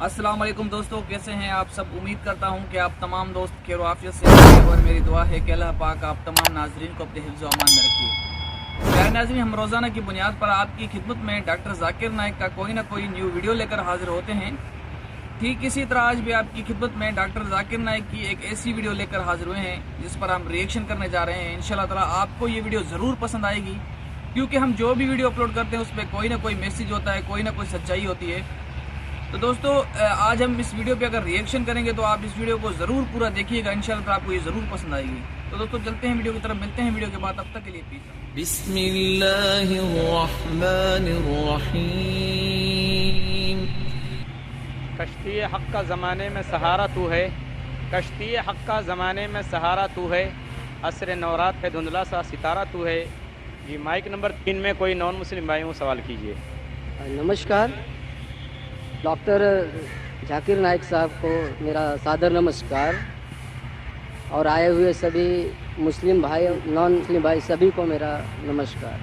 अस्सलाम वालेकुम दोस्तों, कैसे हैं आप सब। उम्मीद करता हूं कि आप तमाम दोस्त खैर आफियत से हैं और मेरी दुआ है कि अल्लाह पाक आप तमाम नाजरीन को अपने हिफ्ज़ व अमान में रखिए। प्यारे नाज़रीन, हम रोज़ाना की बुनियाद पर आपकी खिदमत में डॉक्टर जाकिर नाइक का कोई ना कोई न्यू वीडियो लेकर हाजिर होते हैं। ठीक इसी तरह आज भी आपकी खिदमत में डॉक्टर जाकिर नाइक की एक ऐसी वीडियो लेकर हाजिर हुए हैं जिस पर हम रिएक्शन करने जा रहे हैं। इंशाल्लाह ताला आपको ये वीडियो ज़रूर पसंद आएगी, क्योंकि हम जो भी वीडियो अपलोड करते हैं उसमें कोई ना कोई मैसेज होता है, कोई ना कोई सच्चाई होती है। तो दोस्तों, आज हम इस वीडियो पे अगर रिएक्शन करेंगे तो आप इस वीडियो को ज़रूर पूरा देखिएगा, इंशाल्लाह ताला आपको ये ज़रूर पसंद आएगी। तो दोस्तों चलते हैं वीडियो की तरफ, मिलते हैं वीडियो के बाद, तब तक के लिए पीस। बिस्मिल्लाहिर्रहमानिर्रहीम। कश्ती हक़ का ज़माने में सहारा तू है, कश्ती हक़ का ज़माने में सहारा तू है, असर नौरात है धुंधला सा सितारा तू है। जी माइक नंबर 3 में कोई नॉन मुस्लिम भाई हो सवाल कीजिए। नमस्कार, डॉक्टर जाकिर नाइक साहब को मेरा सादर नमस्कार और आए हुए सभी मुस्लिम भाई नॉन मुस्लिम भाई सभी को मेरा नमस्कार।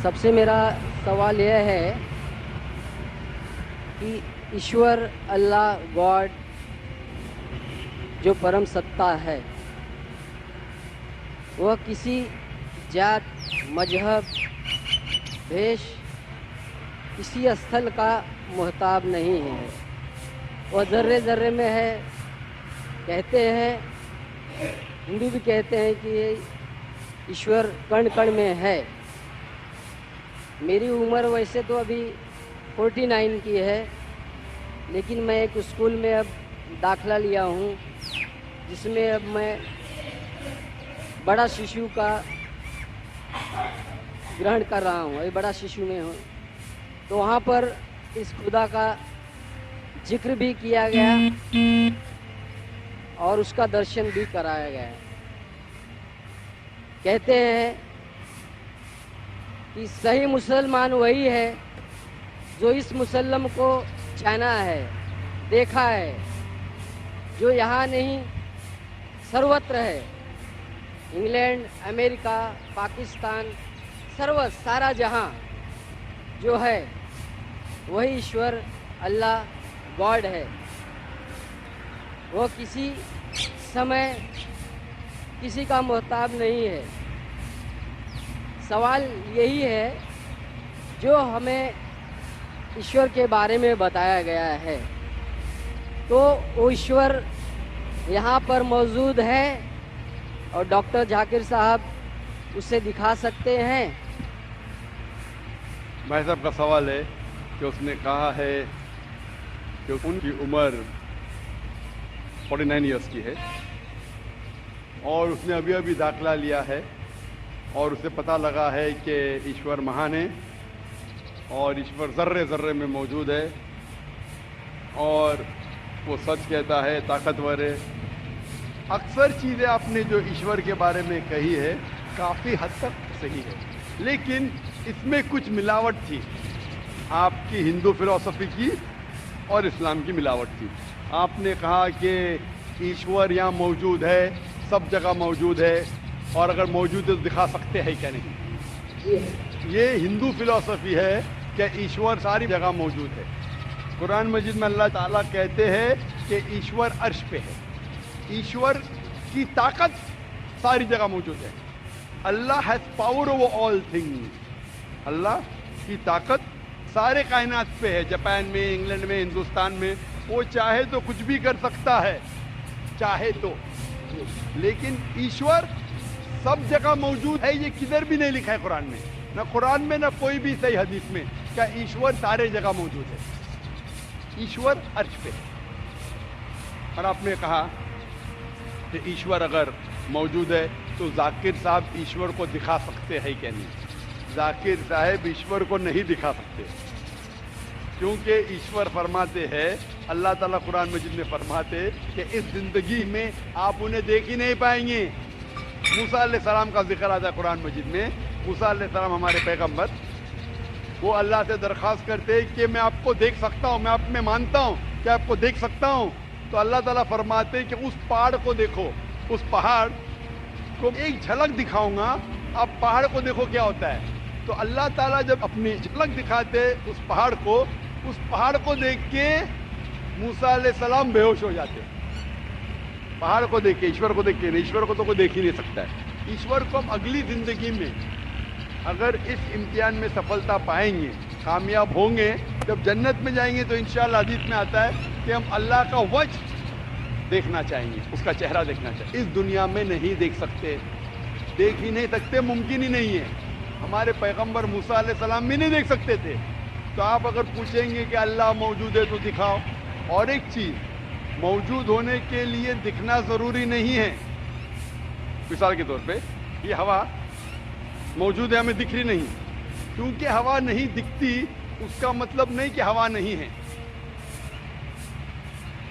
सबसे मेरा सवाल यह है कि ईश्वर अल्लाह गॉड जो परम सत्ता है वह किसी जात मजहब भेष किसी स्थल का मुहताब नहीं है। वह ज़र्रे ज़र्रे में है। कहते हैं, हिंदू भी कहते हैं कि ईश्वर कण कण में है। मेरी उम्र वैसे तो अभी 49 की है, लेकिन मैं एक स्कूल में अब दाखिला लिया हूँ जिसमें अब मैं बड़ा शिशु का ग्रहण कर रहा हूँ। अभी बड़ा शिशु में हूँ, तो वहाँ पर इस खुदा का जिक्र भी किया गया और उसका दर्शन भी कराया गया। कहते हैं कि सही मुसलमान वही है जो इस मुसल्लम को जाना है, देखा है, जो यहाँ नहीं सर्वत्र है। इंग्लैंड, अमेरिका, पाकिस्तान, सारा जहाँ जो है वही ईश्वर अल्लाह गॉड है। वो किसी समय किसी का मोहताब नहीं है। सवाल यही है जो हमें ईश्वर के बारे में बताया गया है, तो वो ईश्वर यहाँ पर मौजूद है और डॉक्टर जाकिर साहब उसे दिखा सकते हैं। भाई साहब का सवाल है कि उसने कहा है कि उनकी उम्र 49 इयर्स की है और उसने अभी अभी दाखिला लिया है और उसे पता लगा है कि ईश्वर महान है और ईश्वर ज़र्रे ज़र्रे में मौजूद है और वो सच कहता है, ताकतवर है। अक्सर चीज़ें आपने जो ईश्वर के बारे में कही है काफ़ी हद तक सही है, लेकिन इसमें कुछ मिलावट थी। आपकी हिंदू फिलॉसफी की और इस्लाम की मिलावट थी। आपने कहा कि ईश्वर यहाँ मौजूद है, सब जगह मौजूद है और अगर मौजूद है तो दिखा सकते हैं क्या नहीं। ये हिंदू फिलॉसफी है कि ईश्वर सारी जगह मौजूद है। कुरान मजीद में अल्लाह ताला कहते हैं कि ईश्वर अर्श पे है। ईश्वर की ताकत सारी जगह मौजूद है। Allah has power over all things. अल्लाह की ताकत सारे कायनात पे है। जापान में, इंग्लैंड में, हिंदुस्तान में वो चाहे तो कुछ भी कर सकता है, चाहे तो। लेकिन ईश्वर सब जगह मौजूद है, ये किधर भी नहीं लिखा है कुरान में, ना कुरान में ना कोई भी सही हदीस में क्या ईश्वर सारे जगह मौजूद है। ईश्वर अर्श पे है। और आपने कहा कि ईश्वर अगर मौजूद है तो जाकिर साहब ईश्वर को दिखा सकते हैं क्या नहीं। जाकिर साहब ईश्वर को नहीं दिखा सकते, क्योंकि ईश्वर फरमाते हैं, अल्लाह ताला कुरान मजीद में फरमाते कि इस ज़िंदगी में आप उन्हें देख ही नहीं पाएंगे। मूसा अलैहिस्सलाम का जिक्र आता है कुरान मजीद में। मूसा अलैहिस्सलाम हमारे पैगम्बर, वो अल्लाह से दरख्वास्त करते हैं कि मैं आपको देख सकता हूँ, मैं आप में मानता हूँ कि आपको देख सकता हूँ। तो अल्लाह ताला फरमाते हैं कि उस पहाड़ को देखो, उस पहाड़ को एक झलक दिखाऊंगा, आप पहाड़ को देखो क्या होता है। तो अल्लाह ताला जब अपनी झलक दिखाते उस पहाड़ को देख के मूसा अलैहिस्सलाम बेहोश हो जाते हैं पहाड़ को देख के, ईश्वर को देख के। ईश्वर को तो कोई देख ही नहीं सकता है। ईश्वर को हम अगली जिंदगी में अगर इस इम्तिहान में सफलता पाएंगे, कामयाब होंगे, जब जन्नत में जाएंगे तो इंशाअल्लाह हदीस में आता है कि हम अल्लाह का वजह देखना चाहेंगे, उसका चेहरा देखना चाहिए। इस दुनिया में नहीं देख सकते, देख ही नहीं सकते, मुमकिन ही नहीं है। हमारे पैगंबर मूसा अलैहिस्सलाम भी नहीं देख सकते थे। तो आप अगर पूछेंगे कि अल्लाह मौजूद है तो दिखाओ। और एक चीज़, मौजूद होने के लिए दिखना ज़रूरी नहीं है। मिसाल के तौर पे ये हवा मौजूद है, हमें दिख रही नहीं। क्योंकि हवा नहीं दिखती उसका मतलब नहीं कि हवा नहीं है।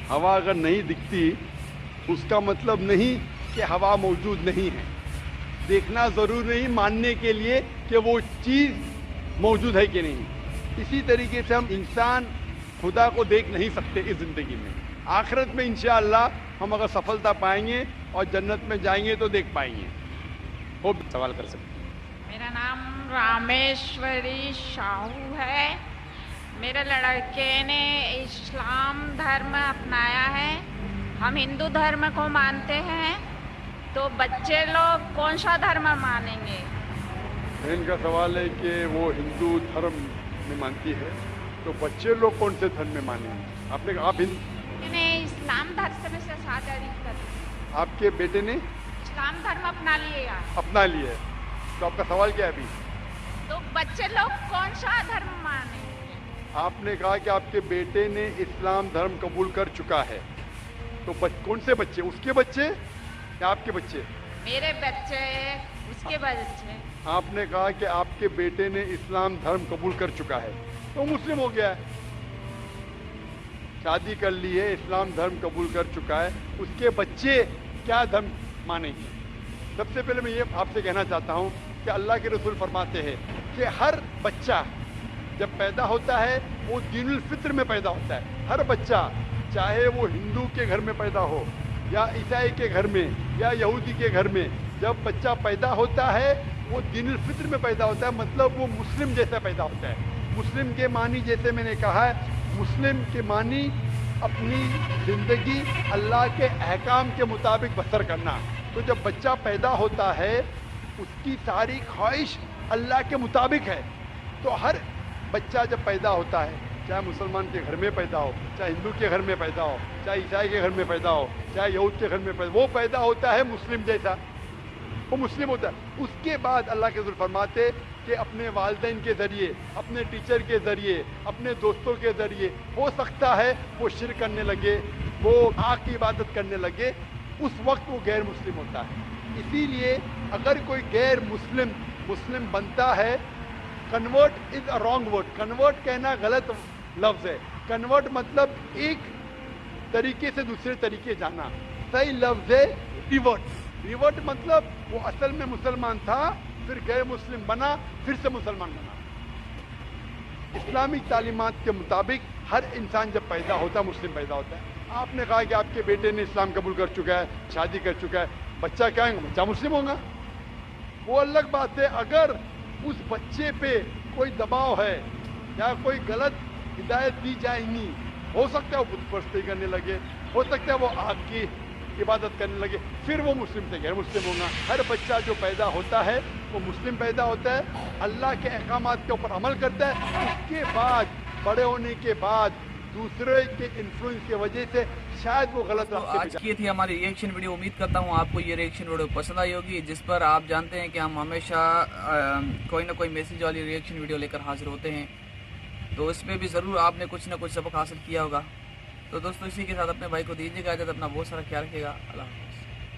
हवा अगर नहीं दिखती उसका मतलब नहीं कि हवा मौजूद नहीं है। देखना ज़रूरी नहीं मानने के लिए कि वो चीज़ मौजूद है कि नहीं। इसी तरीके से हम इंसान खुदा को देख नहीं सकते इस ज़िंदगी में। आखिरत में इंशाअल्लाह हम अगर सफलता पाएंगे और जन्नत में जाएंगे तो देख पाएंगे। वो सवाल कर सकते हैं। मेरा नाम रामेश्वरी शाहू है। मेरे लड़के ने इस्लाम धर्म अपनाया है। हम हिंदू धर्म को मानते हैं, तो बच्चे लोग कौन सा धर्म मानेंगे? इनका सवाल है कि वो हिंदू धर्म में मानती है, तो बच्चे लोग कौन से धर्म में मानेंगे? आपने कहा आप मैंने इस्लाम धर्म से शादी कर। आपके बेटे ने इस्लाम धर्म अपना लिया। अपना लिया है, तो आपका सवाल क्या है अभी? तो बच्चे लोग कौन सा धर्म मानेंगे? आपने कहा कि आपके बेटे ने इस्लाम धर्म कबूल कर चुका है, तो कौन से बच्चे? उसके बच्चे या आपके बच्चे? मेरे बच्चे, उसके बच्चे। आपने कहा कि आपके बेटे ने इस्लाम धर्म कबूल कर चुका है, तो मुस्लिम हो गया है। शादी कर ली है, इस्लाम धर्म कबूल कर चुका है, उसके बच्चे क्या धर्म मानेंगे? सबसे पहले मैं ये आपसे कहना चाहता हूँ कि अल्लाह के रसूल फरमाते हैं कि हर बच्चा जब पैदा होता है वो दीनुल फित्र में पैदा होता है। हर बच्चा, चाहे वो हिंदू के घर में पैदा हो या ईसाई के घर में या यहूदी के घर में, जब बच्चा पैदा होता है वो दीनुल फित्र में पैदा होता है, मतलब वो मुस्लिम जैसा पैदा होता है। मुस्लिम के मानी, जैसे मैंने कहा है, मुस्लिम के मानी अपनी ज़िंदगी अल्लाह के अहकाम के मुताबिक बसर करना। तो जब बच्चा पैदा होता है उसकी सारी ख्वाहिश अल्लाह के मुताबिक है। तो हर बच्चा जब पैदा होता है, चाहे मुसलमान के घर में पैदा हो, चाहे हिंदू के घर में पैदा हो, चाहे ईसाई के घर में पैदा हो, चाहे यहूद के घर में पैदा, वो पैदा होता है मुस्लिम जैसा, वो मुस्लिम होता है। उसके बाद अल्लाह के रसूल फरमाते कि अपने वालिदैन के ज़रिए, अपने टीचर के ज़रिए, अपने दोस्तों के ज़रिए हो सकता है वो शिर्क करने लगे, वो आग की इबादत करने लगे, उस वक्त वो गैर मुस्लिम होता है। इसीलिए अगर कोई गैर मुस्लिम बनता है, convert is a wrong word. Convert कहना गलत लफ्ज़ है। कन्वर्ट मतलब एक तरीके से दूसरे तरीके जाना। सही लफ्ज़ है रिवर्ट। रिवर्ट मतलब वो असल में मुसलमान था, फिर गैर मुस्लिम बना, फिर से मुसलमान बना। इस्लामिक तालीमात के मुताबिक हर इंसान जब पैदा होता है मुस्लिम पैदा होता है। आपने कहा कि आपके बेटे ने इस्लाम कबूल कर चुका है, शादी कर चुका है, बच्चा क्या है? बच्चा मुस्लिम होगा। वो अलग बात है अगर उस बच्चे पे कोई दबाव है या कोई गलत हिदायत दी जाएगी, हो सकता है वो बुत परस्ती करने लगे, हो सकता है वो आग की इबादत करने लगे, फिर वो मुस्लिम से गैर मुस्लिम होगा। हर बच्चा जो पैदा होता है वो मुस्लिम पैदा होता है, अल्लाह के अहकामात के ऊपर अमल करता है। उसके बाद बड़े होने के बाद दूसरे के इन्फ्लुएंस की वजह से शायद वो गलत तो रास्ते पे आज की थी हमारी रिएक्शन वीडियो। उम्मीद करता हूँ आपको ये रिएक्शन वीडियो पसंद आई होगी, जिस पर आप जानते हैं कि हम हमेशा कोई ना कोई मैसेज वाली रिएक्शन वीडियो लेकर हाजिर होते हैं। तो इसमें भी ज़रूर आपने कुछ ना कुछ सबक हासिल किया होगा। तो दोस्तों इसी के साथ अपने भाई को दीजिएगा इजाज़त, अपना बहुत सारा ख्याल रखिएगा। अल्लाह हाफ़िज़।